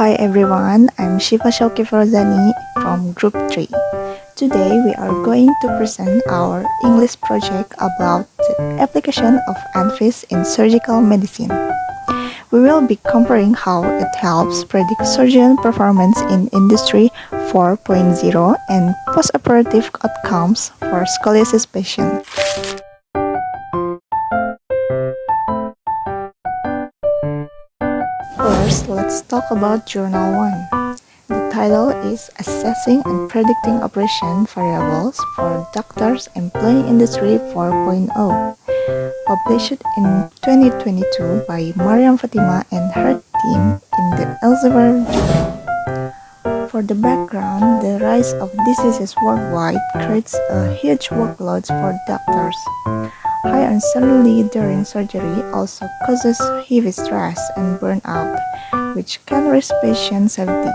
Hi everyone, I'm Shiva Shauki Farzani from Group 3. Today we are going to present our English project about the application of ANFIS in surgical medicine. We will be comparing how it helps predict surgeon performance in Industry 4.0 and postoperative outcomes for scoliosis patients. First, let's talk about Journal 1. The title is Assessing and Predicting Operation Variables for Doctors Employing Industry 4.0, published in 2022 by Mariam Fatima and her team in the Elsevier Journal. For the background, the rise of diseases worldwide creates a huge workload for doctors. High uncertainty during surgery also causes heavy stress and burnout, which can risk patient safety.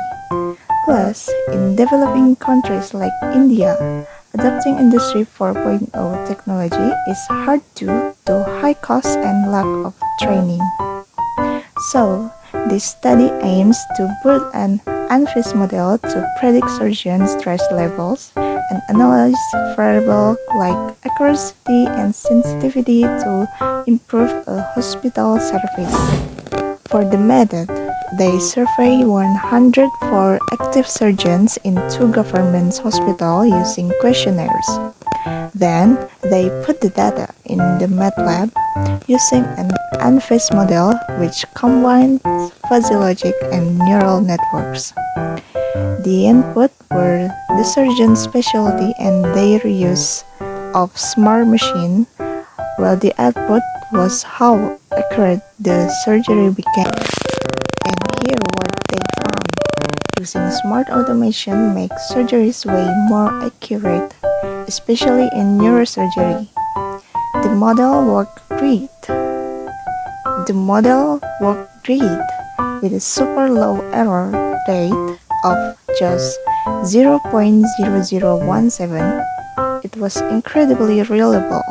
Plus, in developing countries like India, adopting Industry 4.0 technology is hard due to high costs and lack of training. So, this study aims to build an ANFIS model to predict surgeon stress levels and analyze variables like accuracy and sensitivity to improve a hospital service. For the method, they survey 104 active surgeons in 2 government hospitals using questionnaires. Then, they put the data in the MATLAB using an ANFIS model which combines fuzzy logic and neural networks. The input were the surgeon's specialty and their use of smart machine, while the output was how accurate the surgery became. And here what they found. Using smart automation makes surgeries way more accurate, especially in neurosurgery. The model worked great. With a super low error rate of just 0.0017. It was incredibly reliable,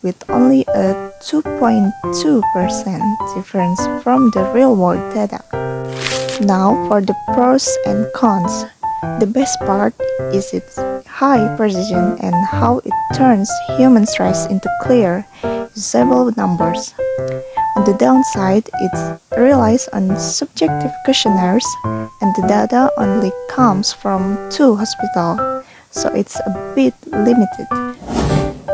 with only a 2.2% difference from the real-world data. Now for the pros and cons. The best part is its high precision and how it turns human stress into clear, usable numbers. On the downside, it relies on subjective questionnaires and the data only comes from 2 hospitals, so it's a bit limited.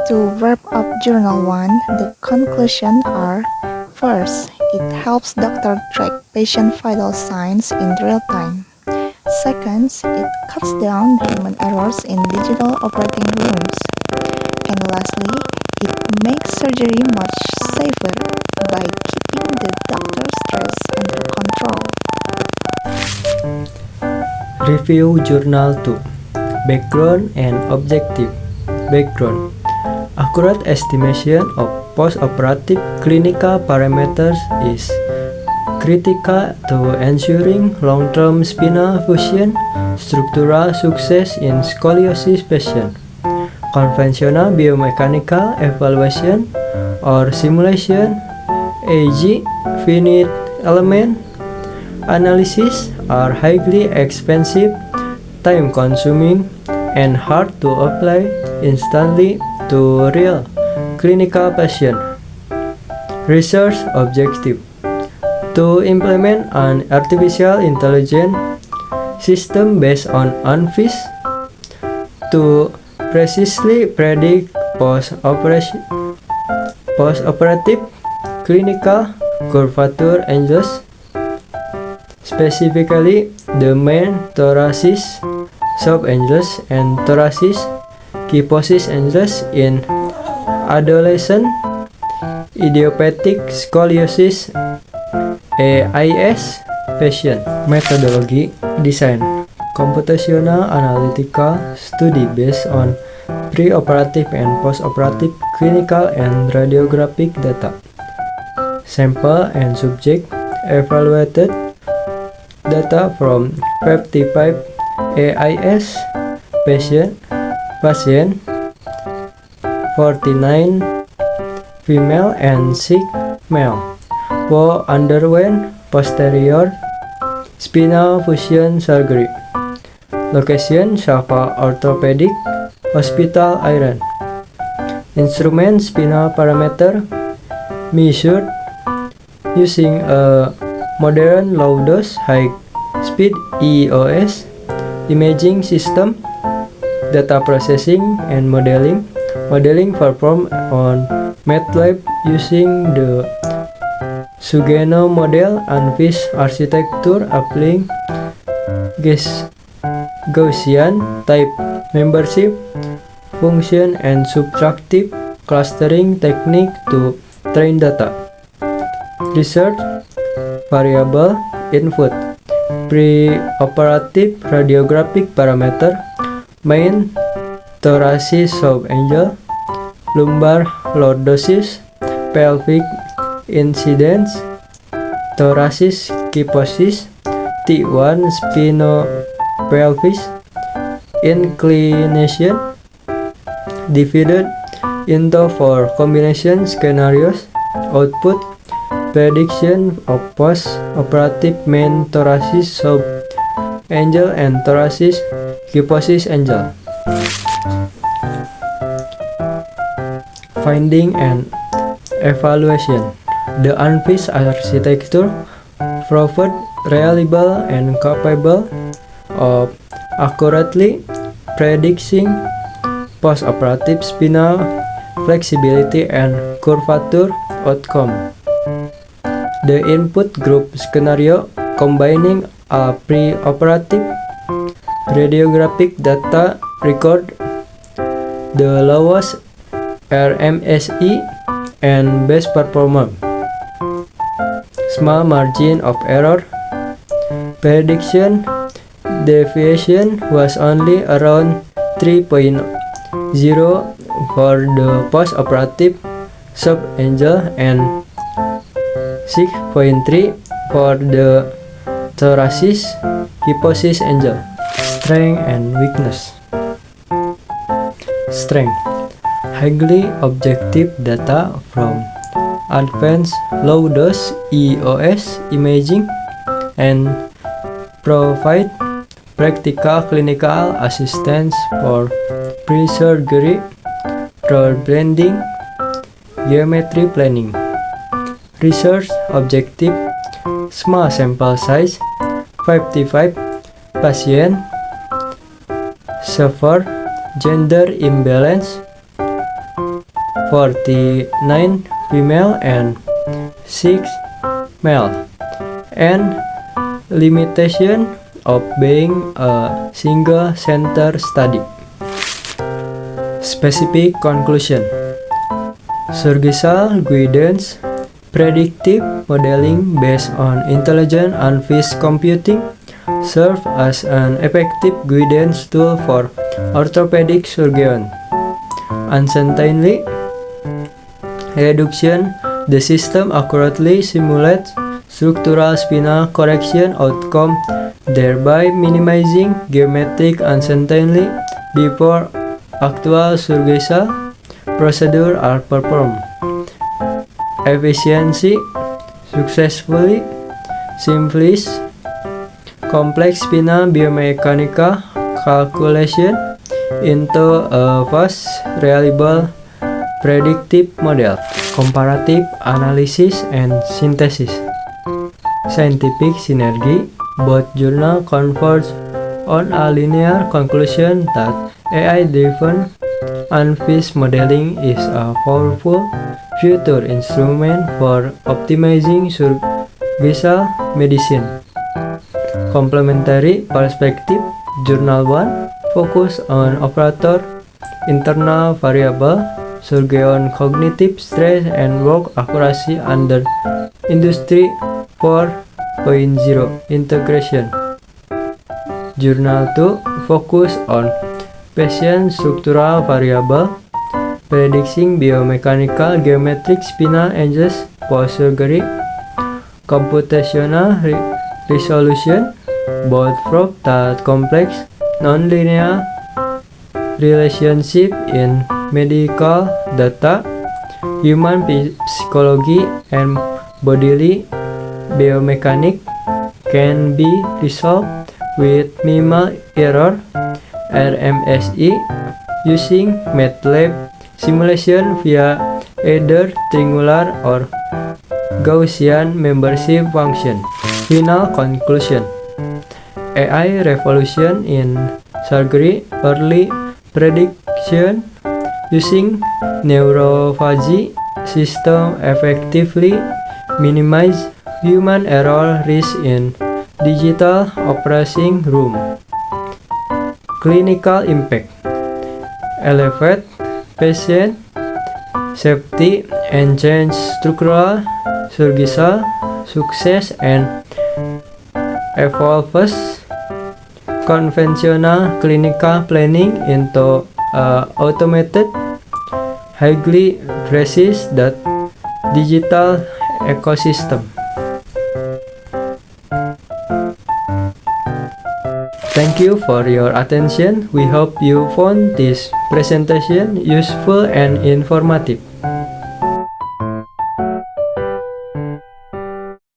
To wrap up Journal 1, the conclusions are: first, it helps doctors track patient vital signs in real time. Second, it cuts down human errors in digital operating rooms. And lastly, it makes surgery much safer by keeping the doctor's stress under control. Review Journal 2. Background and Objective. Background. Accurate estimation of postoperative clinical parameters is critical to ensuring long-term spinal fusion structural success in scoliosis patients. Conventional biomechanical evaluation or simulation, e.g., finite element analysis, are highly expensive, time-consuming, and hard to apply instantly to real clinical patients. Research objective: to implement an artificial intelligence system based on ANFIS to precisely predict postoperative clinical curvature angles, specifically the main thoracic subangles and thoracic kyphosis angles in adolescent idiopathic scoliosis (AIS) patient. Methodology: design computational analytical study based on preoperative and postoperative clinical and radiographic data. Sample and subject evaluated data from 55 AIS patient, 49 female and 6 male, who underwent posterior spinal fusion surgery. Location Shafa Orthopedic Hospital Iran. Instrument spinal parameter measured using a modern low-dose high-speed EOS imaging system. Data processing and modeling. Modeling performed on MATLAB using the Sugeno model ANFIS architecture applying Gaussian type membership function and subtractive clustering technique to train data. Research variable input preoperative radiographic parameter main thoracic soft angle, lumbar lordosis, pelvic incidence, thoracic kyphosis, T1 spinopelvis inclination divided into 4 combination scenarios. Output prediction of post-operative main thoracic soft angle and thoracic kyphosis angle. Finding and evaluation. The ANFIS architecture proved reliable and capable of accurately predicting post-operative spinal flexibility and curvature outcome. The input group scenario combining a pre-operative radiographic data record the lowest RMSE and best performer. Small margin of error. Prediction deviation was only around 3.0 for the post-operative soft angle and 6.3 for the thoracic kyphosis angle. Strength and weakness. Strength. Highly objective data from advanced low-dose EOS imaging and provide practical clinical assistance for pre-surgery role blending, geometry planning. Research objective, small sample size, 55 patients, severe gender imbalance, 49 female and 6 male, and limitation of being a single center study. Specific conclusion. Surgical guidance, predictive modeling based on intelligent ANFIS computing serve as an effective guidance tool for orthopedic surgeons. Uncertainty reduction. The system accurately simulates structural spinal correction outcome, thereby minimizing geometric uncertainty before actual surgical procedures are performed. Efficiency successfully simplifies complex spinal biomechanical calculation into a fast, reliable, predictive model. Comparative analysis and synthesis. Scientific synergy. Both journals converge on a linear conclusion that AI-driven ANFIS modeling is a powerful future instrument for optimizing surgical medicine. Complementary perspective. Journal 1 focus on operator internal variable, surgeon cognitive stress and work accuracy under Industry 4.0 integration. Journal 2 focus on patient structural variable, predicting biomechanical geometric spinal angles post-surgery. Computational resolution. Both prove that complex nonlinear relationship in medical data, human psychology, and bodily biomechanics can be resolved with minimal error (RMSE) using MATLAB simulation via either triangular or Gaussian membership function. Final conclusion: AI revolution in surgery, early prediction using neurophagy system effectively minimize human error risk in digital operating room. Clinical impact: elevate patient safety, enhance structural surgical success, and evolves conventional clinical planning into automated, highly precise digital ecosystem. Thank you for your attention. We hope you found this presentation useful and informative.